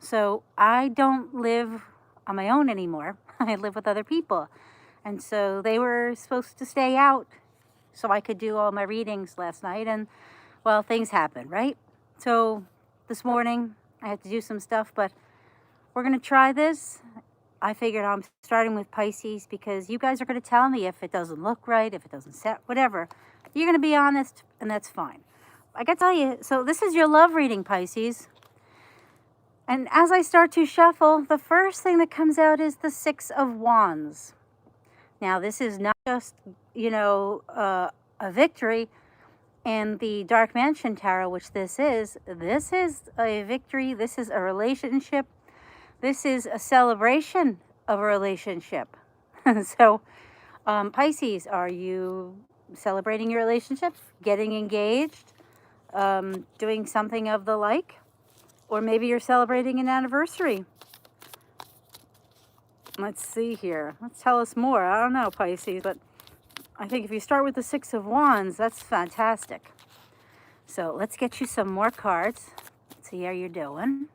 So I don't live on my own anymore. I live with other people. And so they were supposed to stay out so I could do all my readings last night. And well, things happen, right? So this morning I had to do some stuff, but we're going to try this. I figured I'm starting with Pisces because you guys are going to tell me if it doesn't look right, if it doesn't set, whatever. You're going to be honest, and that's fine. I got to tell you, so this is your love reading, Pisces. And as I start to shuffle, the first thing that comes out is the Six of Wands. Now, this is not just, a victory in the Dark Mansion Tarot, which this is. This is a victory. This is a relationship. This is a celebration of a relationship. So, Pisces, are you celebrating your relationship, getting engaged, doing something of the like? Or maybe you're celebrating an anniversary. Let's see here. Let's tell us more. I don't know, Pisces, but I think if you start with the Six of Wands, that's fantastic. So let's get you some more cards. Let's see how you're doing.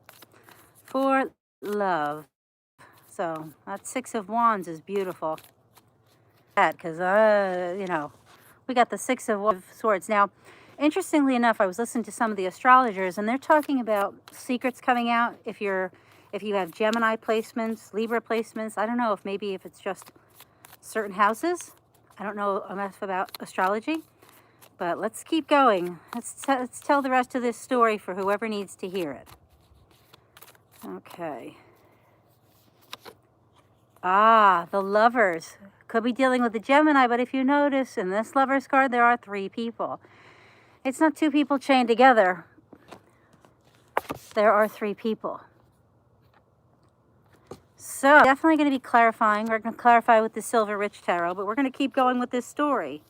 For love. So that Six of Wands is beautiful. Because, we got the Six of Swords. Now, interestingly enough, I was listening to some of the astrologers, and they're talking about secrets coming out if you have Gemini placements, Libra placements. I don't know if it's just certain houses. I don't know enough about astrology, but let's keep going. Let's tell the rest of this story for whoever needs to hear it. Okay. The Lovers. Could be dealing with the Gemini, but if you notice in this Lovers card, there are 3 people. It's not 2 people chained together. There are 3 people. So definitely going to be clarifying. We're going to clarify with the Silver Witch Tarot, but we're going to keep going with this story.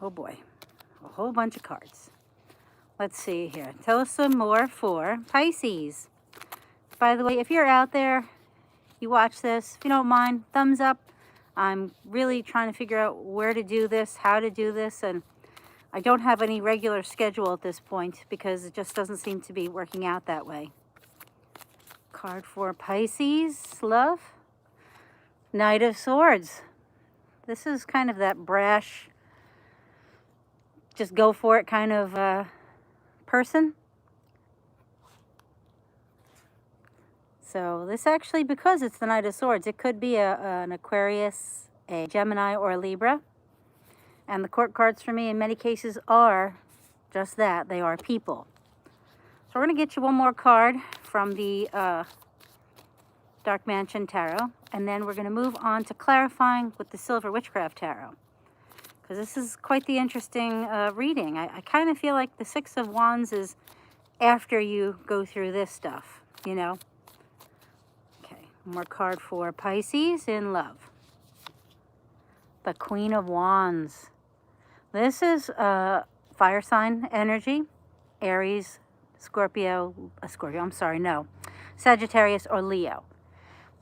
Oh boy. A whole bunch of cards. Let's see here. Tell us some more for Pisces. By the way, if you're out there, you watch this, if you don't mind, thumbs up. I'm really trying to figure out where to do this, how to do this, and I don't have any regular schedule at this point because it just doesn't seem to be working out that way. Card for Pisces, love. Knight of Swords. This is kind of that brash, just go for it kind of person. So this actually, because it's the Knight of Swords, it could be an Aquarius, a Gemini, or a Libra. And the court cards for me in many cases are just that. They are people. So we're going to get you one more card from the Dark Mansion Tarot. And then we're going to move on to clarifying with the Silver Witchcraft Tarot. Because this is quite the interesting reading. I kind of feel like the Six of Wands is after you go through this stuff, More card for Pisces in love. The Queen of Wands. This is fire sign energy. Aries, Sagittarius or Leo.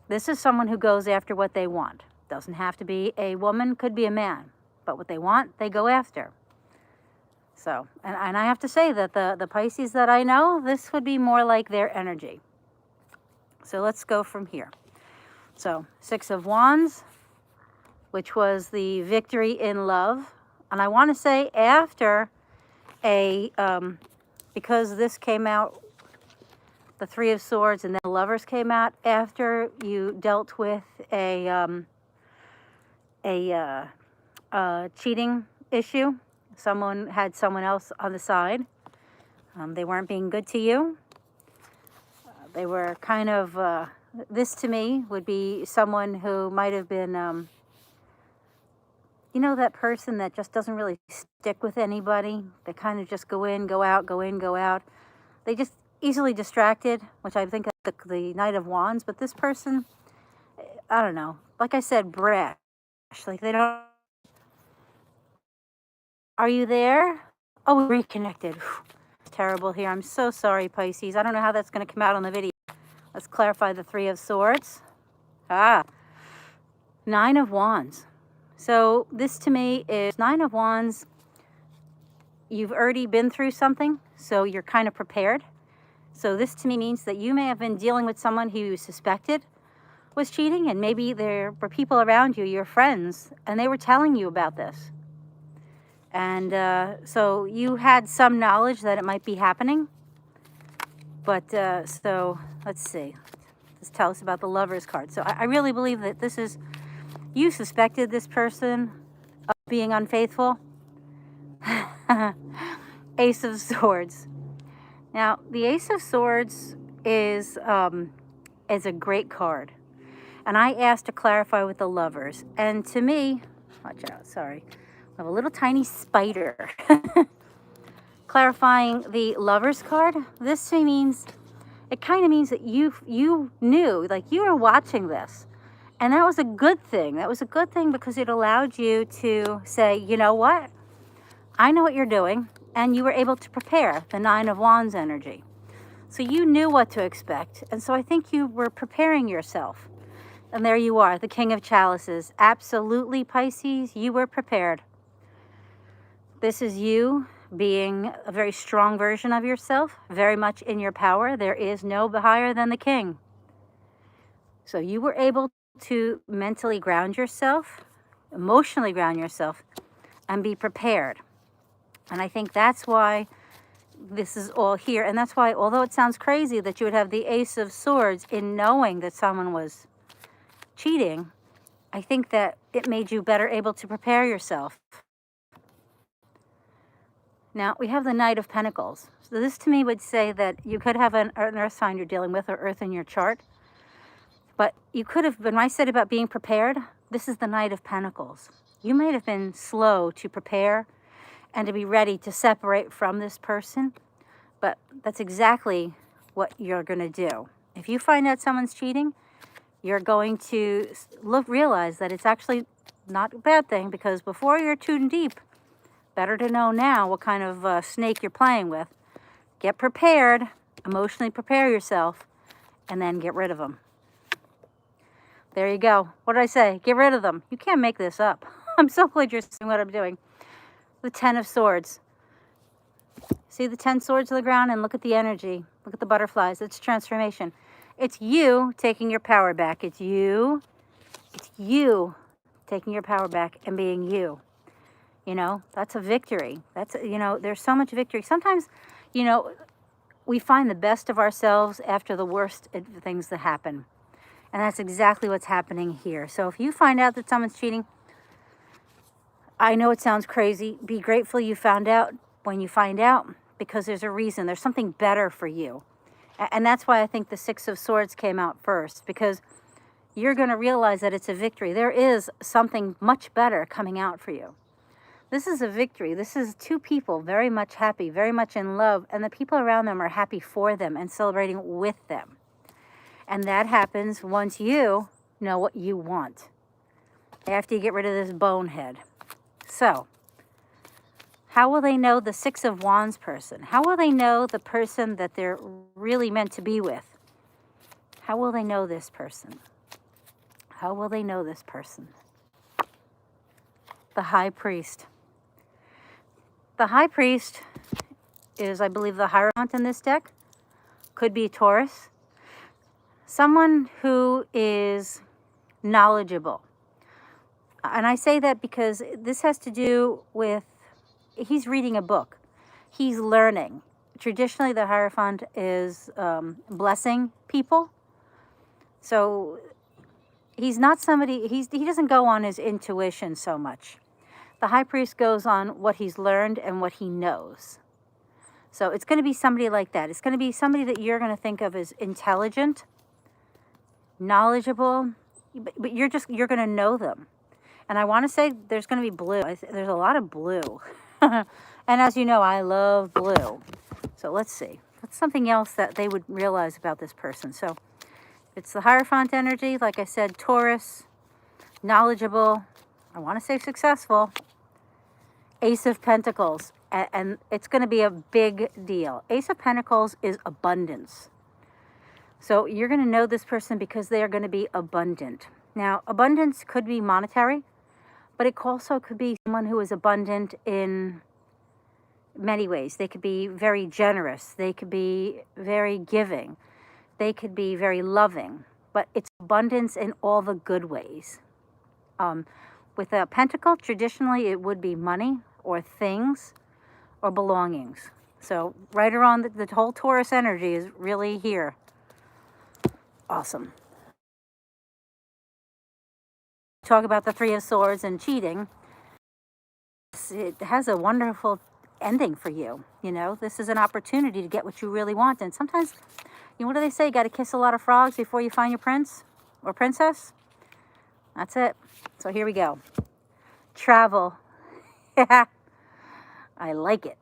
This is someone who goes after what they want. Doesn't have to be a woman, could be a man. But what they want, they go after. So, and I have to say that the Pisces that I know, this would be more like their energy. So let's go from here. So, Six of Wands, which was the victory in love. And I want to say after because this came out, the Three of Swords, and then the Lovers came out after you dealt with a cheating issue. Someone had someone else on the side. They weren't being good to you. They were kind of, this to me would be someone who might have been, that person that just doesn't really stick with anybody. They kind of just go in, go out, go in, go out. They just easily distracted, which I think is the Knight of Wands. But this person, I don't know. Like I said, brash. Like they don't. Are you there? Oh, we reconnected. It's terrible here. I'm so sorry, Pisces. I don't know how that's going to come out on the video. Let's clarify the Three of Swords. Nine of Wands. So this to me is Nine of Wands. You've already been through something, so you're kind of prepared. So this to me means that you may have been dealing with someone who you suspected was cheating, and maybe there were people around you, your friends, and they were telling you about this. And so you had some knowledge that it might be happening. But so let's see. Let's tell us about the Lover's card. So I really believe that this is, you suspected this person of being unfaithful. Ace of Swords. Now, the Ace of Swords is a great card. And I asked to clarify with the Lovers. And to me, watch out, sorry. I have a little tiny spider. Clarifying the Lovers card, this to me means, it kind of means that you knew, like you were watching this. And that was a good thing. That was a good thing because it allowed you to say, you know what? I know what you're doing. And you were able to prepare, the Nine of Wands energy. So you knew what to expect. And so I think you were preparing yourself. And there you are, the King of Chalices. Absolutely, Pisces, you were prepared. This is you being a very strong version of yourself, very much in your power. There is no higher than the King. So you were able to mentally ground yourself, emotionally ground yourself, and be prepared. And I think that's why this is all here. And that's why, although it sounds crazy that you would have the Ace of Swords in knowing that someone was cheating, I think that it made you better able to prepare yourself. Now, we have the Knight of Pentacles. So this to me would say that you could have an earth sign you're dealing with, or earth in your chart. But you could have, when I said about being prepared, this is the Knight of Pentacles. You might have been slow to prepare and to be ready to separate from this person. But that's exactly what you're going to do. If you find out someone's cheating, you're going to realize that it's actually not a bad thing, because before you're too deep, better to know now what kind of snake you're playing with. Get prepared, emotionally prepare yourself, and then get rid of them. There you go. What did I say? Get rid of them. You can't make this up. I'm so glad you're seeing what I'm doing. The Ten of Swords. See the 10 swords on the ground, and look at the energy. Look at the butterflies. It's transformation. It's you taking your power back. It's you taking your power back and being you. You know, that's a victory. That's, you know, there's so much victory. Sometimes, you know, we find the best of ourselves after the worst things that happen. And that's exactly what's happening here. So if you find out that someone's cheating, I know it sounds crazy. Be grateful you found out when you find out, because there's a reason. There's something better for you. And that's why I think the Six of Swords came out first, because you're going to realize that it's a victory. There is something much better coming out for you. This is a victory. This is two people very much happy, very much in love, and the people around them are happy for them and celebrating with them. And that happens once you know what you want, after you get rid of this bonehead. So, how will they know the Six of Wands person? How will they know the person that they're really meant to be with? How will they know this person? How will they know this person? The High Priest. The High Priest is, I believe, the Hierophant in this deck. Could be Taurus. Someone who is knowledgeable. And I say that because this has to do with, he's reading a book. He's learning. Traditionally, the Hierophant is blessing people. So he's not somebody, he doesn't go on his intuition so much. The High Priest goes on what he's learned and what he knows. So it's going to be somebody like that. It's going to be somebody that you're going to think of as intelligent, knowledgeable, but you're going to know them. And I want to say there's going to be blue. There's a lot of blue. And as you know, I love blue. So let's see. That's something else that they would realize about this person. So it's the Hierophant energy. Like I said, Taurus, knowledgeable. I want to say successful. Ace of Pentacles. And it's going to be a big deal. Ace of Pentacles is abundance. So you're going to know this person because they are going to be abundant. Now, abundance could be monetary, but it also could be someone who is abundant in many ways. They could be very generous. They could be very giving. They could be very loving. But it's abundance in all the good ways. With a pentacle, traditionally it would be money or things or belongings. So right around the whole Taurus energy is really here. Awesome. Talk about the Three of Swords and cheating. It has a wonderful ending for you. You know, this is an opportunity to get what you really want. And sometimes, you know, what do they say? You got to kiss a lot of frogs before you find your prince or princess. That's it. So here we go. Travel. Yeah, I like it.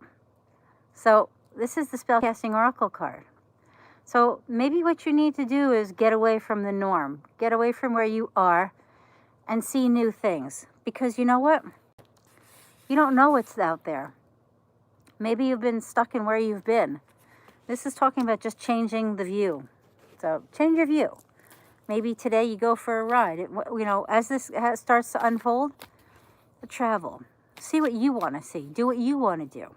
So this is the Spellcasting Oracle card. So maybe what you need to do is get away from the norm. Get away from where you are and see new things. Because you know what? You don't know what's out there. Maybe you've been stuck in where you've been. This is talking about just changing the view. So change your view. Maybe today you go for a ride. You know, as this starts to unfold, travel. See what you want to see. Do what you want to do.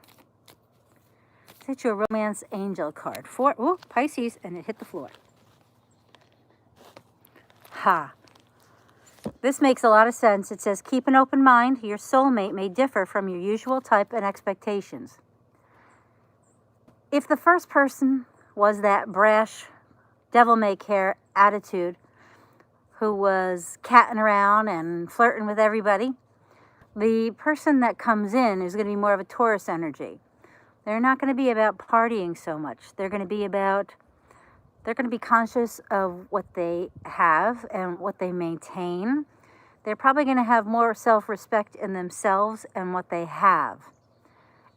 It's your Romance Angel card. Pisces, and it hit the floor. Ha. This makes a lot of sense. It says, keep an open mind. Your soulmate may differ from your usual type and expectations. If the first person was that brash, devil-may-care attitude who was catting around and flirting with everybody, the person that comes in is going to be more of a Taurus energy. They're not going to be about partying so much. They're going to be conscious of what they have and what they maintain. They're probably going to have more self-respect in themselves and what they have.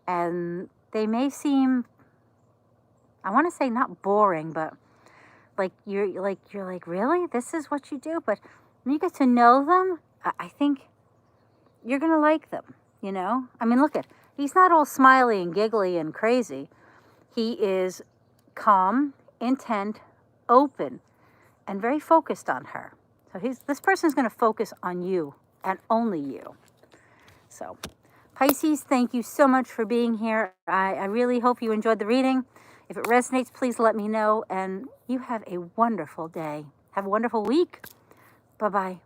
And they may seem, I want to say not boring, but like you're like, really? This is what you do? But when you get to know them, I think you're going to like them, you know? I mean, look he's not all smiley and giggly and crazy. He is calm, intent, open, and very focused on her. So this person is going to focus on you and only you. So Pisces, thank you so much for being here. I really hope you enjoyed the reading. If it resonates, please let me know. And you have a wonderful day. Have a wonderful week. Bye-bye.